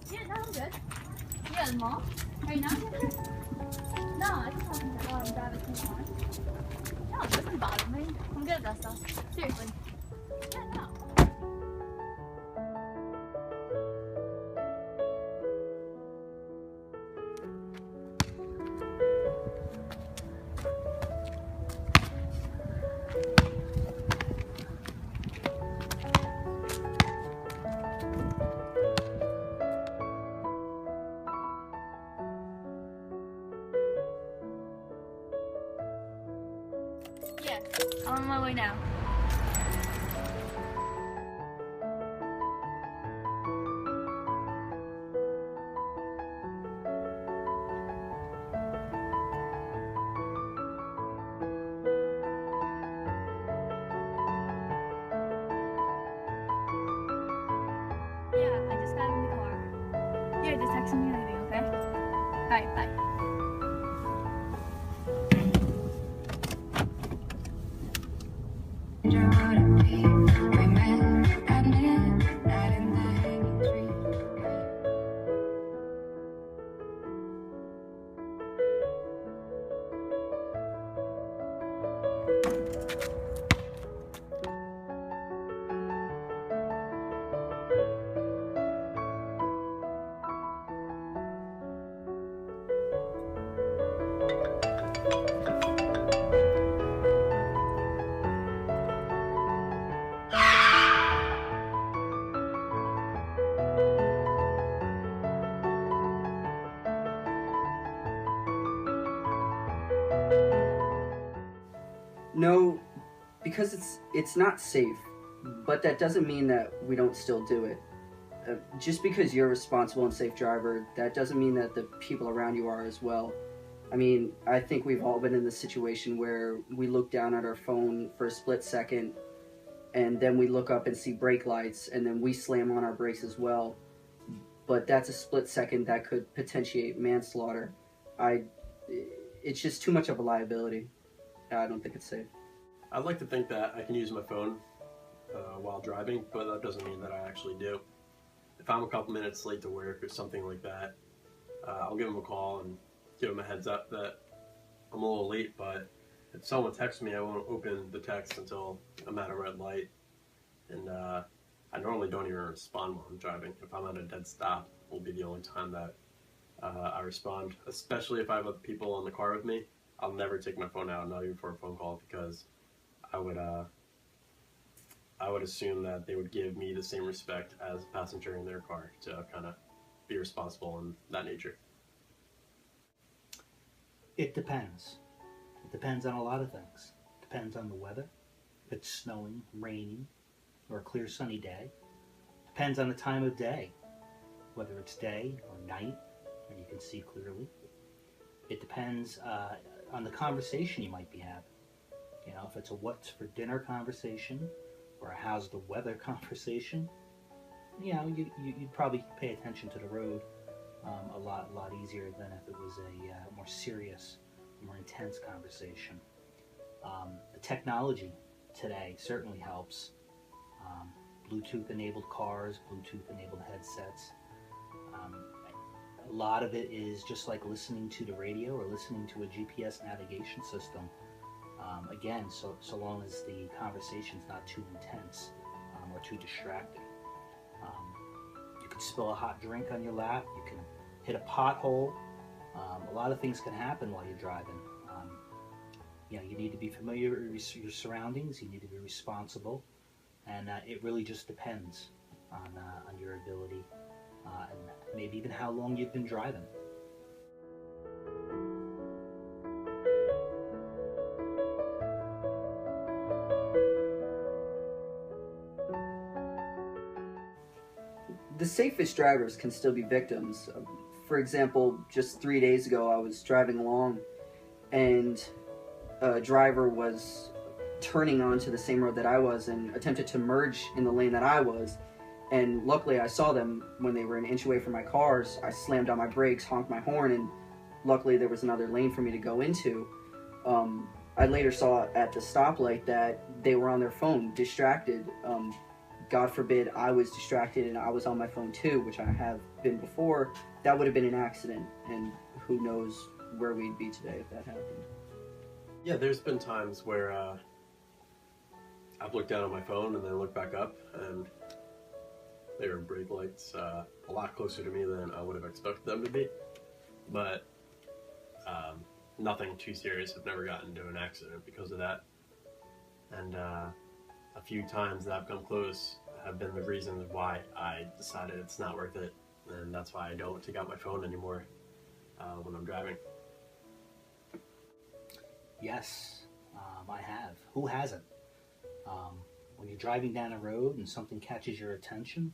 Yeah, no, I'm good. Yeah, mom. Right now? No, I just want to drive it too far. No, it doesn't bother me. I'm good at that stuff. Seriously. Yeah, no. Yeah, I'm on my way now. Yeah, I just got in the car. Yeah, just text me anything, okay? Alright, bye. No, because it's not safe, but that doesn't mean that we don't still do it. Just because you're a responsible and safe driver, that doesn't mean that the people around you are as well. I mean, I think we've all been in the situation where we look down at our phone for a split second, and then we look up and see brake lights, and then we slam on our brakes as well. But that's a split second that could potentiate manslaughter. I, it's just too much of a liability. I don't think it's safe. I'd like to think that I can use my phone while driving, but that doesn't mean that I actually do. If I'm a couple minutes late to work or something like that, I'll give them a call and give them a heads up that I'm a little late, but if someone texts me, I won't open the text until I'm at a red light. And I normally don't even respond while I'm driving. If I'm at a dead stop, will be the only time that I respond, especially if I have other people in the car with me. I'll never take my phone out, not even for a phone call, because I would assume that they would give me the same respect as a passenger in their car to kind of be responsible in that nature. It depends. It depends on a lot of things. It depends on the weather. If it's snowing, raining, or a clear sunny day. Depends on the time of day, whether it's day or night, and you can see clearly. It depends on the conversation you might be having. You know, if it's a what's for dinner conversation or a how's the weather conversation, you know, you'd probably pay attention to the road a lot easier than if it was a more serious, more intense conversation. The technology today certainly helps. Bluetooth-enabled cars, Bluetooth-enabled headsets. A lot of it is just like listening to the radio or listening to a GPS navigation system. Again, so long as the conversation's not too intense or too distracting. You can spill a hot drink on your lap. You can hit a pothole. A lot of things can happen while you're driving. You know, you need to be familiar with your surroundings. You need to be responsible, and it really just depends on your ability and maybe even how long you've been driving. The safest drivers can still be victims. For example, just 3 days ago, I was driving along, and a driver was turning onto the same road that I was and attempted to merge in the lane that I was. And luckily, I saw them when they were an inch away from my cars. I slammed on my brakes, honked my horn, and luckily there was another lane for me to go into. I later saw at the stoplight that they were on their phone, distracted. God forbid, I was distracted and I was on my phone too, which I have been before, that would have been an accident, and who knows where we'd be today if that happened. Yeah, there's been times where I've looked down at my phone and then looked back up, and there were brake lights a lot closer to me than I would have expected them to be. But nothing too serious. I've never gotten into an accident because of that. And a few times that I've come close have been the reasons why I decided it's not worth it. And that's why I don't take out my phone anymore when I'm driving. Yes, I have. Who hasn't? When you're driving down a road and something catches your attention,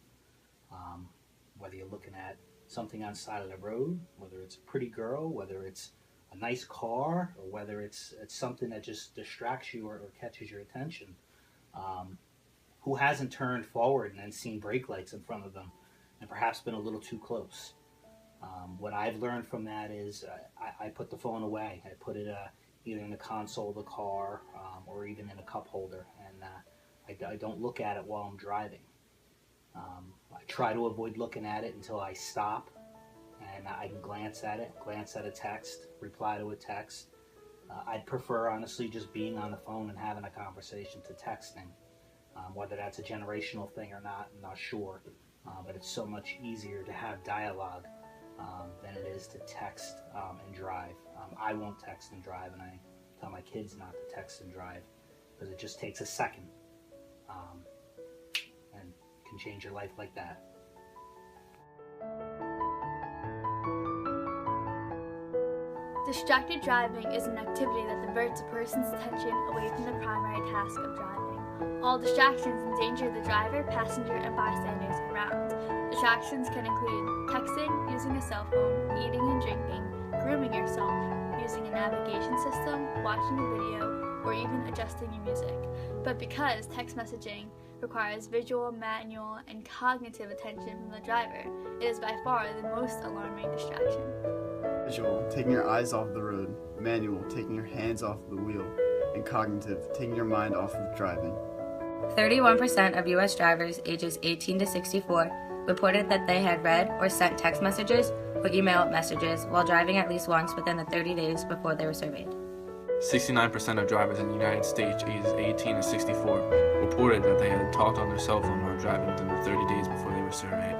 whether you're looking at something on the side of the road, whether it's a pretty girl, whether it's a nice car, or whether it's something that just distracts you or catches your attention, who hasn't turned forward and then seen brake lights in front of them and perhaps been a little too close? What I've learned from that is I put the phone away. I put it either in the console of the car or even in a cup holder, and I don't look at it while I'm driving. I try to avoid looking at it until I stop and I can glance at it, glance at a text, reply to a text. I'd prefer, honestly, just being on the phone and having a conversation to texting. Whether that's a generational thing or not, I'm not sure. But it's so much easier to have dialogue than it is to text and drive. I won't text and drive, and I tell my kids not to text and drive because it just takes a second and can change your life like that. Distracted driving is an activity that diverts a person's attention away from the primary task of driving. All distractions endanger the driver, passenger, and bystanders around. Distractions can include texting, using a cell phone, eating and drinking, grooming yourself, using a navigation system, watching a video, or even adjusting your music. But because text messaging requires visual, manual, and cognitive attention from the driver, it is by far the most alarming distraction. Visual, taking your eyes off the road. Manual, taking your hands off the wheel. And cognitive, taking your mind off of driving. 31% of U.S. drivers ages 18 to 64 reported that they had read or sent text messages or email messages while driving at least once within the 30 days before they were surveyed. 69% of drivers in the United States ages 18 to 64 reported that they had talked on their cell phone while driving within the 30 days before they were surveyed.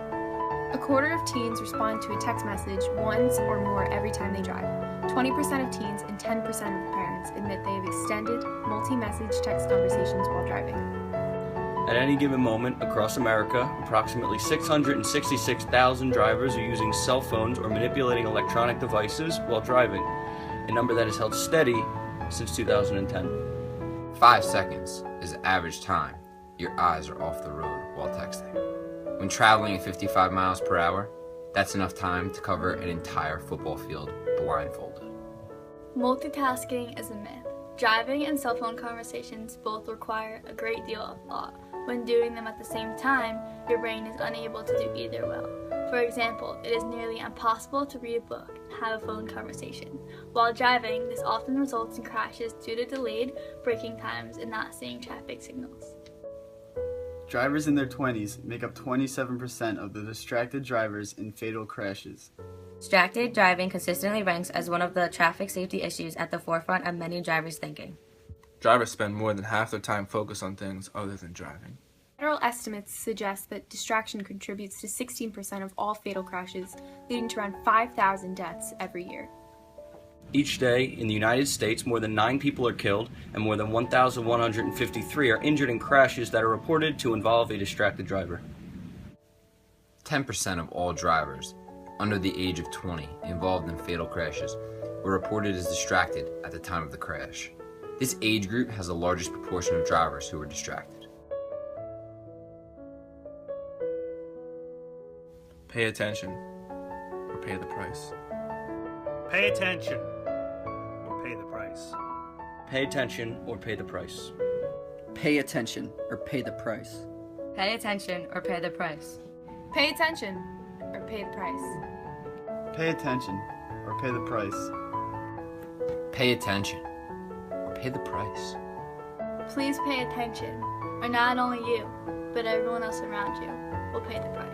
A quarter of teens respond to a text message once or more every time they drive. 20% of teens and 10% of parents admit they have extended multi-message text conversations while driving. At any given moment across America, approximately 666,000 drivers are using cell phones or manipulating electronic devices while driving, a number that has held steady since 2010. 5 seconds is the average time your eyes are off the road while texting. When traveling at 55 miles per hour, that's enough time to cover an entire football field blindfolded. Multitasking is a myth. Driving and cell phone conversations both require a great deal of thought. When doing them at the same time, your brain is unable to do either well. For example, it is nearly impossible to read a book and have a phone conversation. While driving, this often results in crashes due to delayed braking times and not seeing traffic signals. Drivers in their 20s make up 27% of the distracted drivers in fatal crashes. Distracted driving consistently ranks as one of the traffic safety issues at the forefront of many drivers' thinking. Drivers spend more than half their time focused on things other than driving. Federal estimates suggest that distraction contributes to 16% of all fatal crashes, leading to around 5,000 deaths every year. Each day in the United States, more than 9 people are killed and more than 1,153 are injured in crashes that are reported to involve a distracted driver. 10% of all drivers under the age of 20 involved in fatal crashes were reported as distracted at the time of the crash. This age group has the largest proportion of drivers who are distracted. Pay attention or pay the price. Pay attention or pay the price. Pay attention or pay the price. Pay attention or pay the price. Pay attention or pay the price. Pay attention or pay the price. Pay attention or pay the price. Pay attention or pay the price. Please pay attention, or not only you, but everyone else around you will pay the price.